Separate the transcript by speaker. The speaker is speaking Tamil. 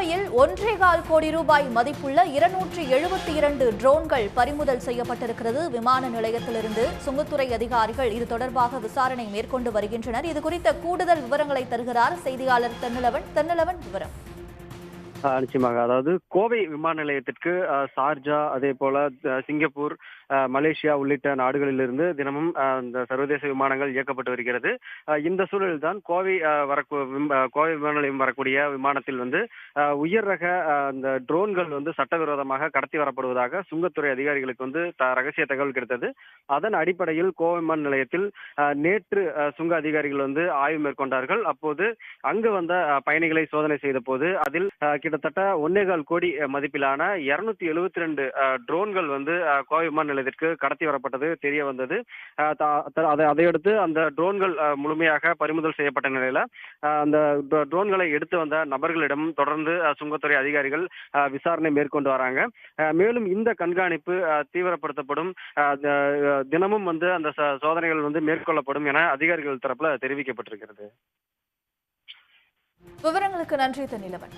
Speaker 1: கோவையில் 1.25 கோடி ரூபாய் மதிப்புள்ள 272 ட்ரோன்கள் பறிமுதல் செய்யப்பட்டிருக்கிறது. விமான நிலையத்திலிருந்து சுங்கத்துறை அதிகாரிகள் இது தொடர்பாக விசாரணை மேற்கொண்டு வருகின்றனர். இது குறித்த கூடுதல் விவரங்களை தருகிறார் செய்தியாளர் தென்னலவன். விவரம்
Speaker 2: நிச்சயமாக. அதாவது கோவை விமான நிலையத்திற்கு சார்ஜா, அதே போல சிங்கப்பூர், மலேசியா உள்ளிட்ட நாடுகளிலிருந்து தினமும் இந்த சர்வதேச விமானங்கள் இயக்கப்பட்டு வருகிறது. இந்த சூழலில் தான் கோவை விமான நிலையம் வரக்கூடிய விமானத்தில் உயர் ரக அந்த ட்ரோன்கள் சட்டவிரோதமாக கடத்தி வரப்படுவதாக சுங்கத்துறை அதிகாரிகளுக்கு ரகசிய தகவல் கிடைத்தது. அதன் அடிப்படையில் கோவை விமான நிலையத்தில் நேற்று சுங்க அதிகாரிகள் ஆய்வு மேற்கொண்டார்கள். அப்போது அங்கு வந்த பயணிகளை சோதனை செய்த போது அதில் கிட்டத்தட்ட 1.25 கோடி மதிப்பிலான 272 ட்ரோன்கள் கோவை விமான நிலையத்திற்கு கடத்தி வரப்பட்டது தெரிய வந்தது. அதையடுத்து அந்த ட்ரோன்கள் முழுமையாக பறிமுதல் செய்யப்பட்ட நிலையில அந்த ட்ரோன்களை எடுத்து வந்த நபர்களிடம் தொடர்ந்து சுங்கத்துறை அதிகாரிகள் விசாரணை மேற்கொண்டு வராங்க. மேலும் இந்த கண்காணிப்பு தீவிரப்படுத்தப்படும், தினமும் அந்த சோதனைகள் மேற்கொள்ளப்படும் என அதிகாரிகள் தரப்புல தெரிவிக்கப்பட்டிருக்கிறது.
Speaker 1: விவரங்களுக்கு நன்றி தென்னலவன்.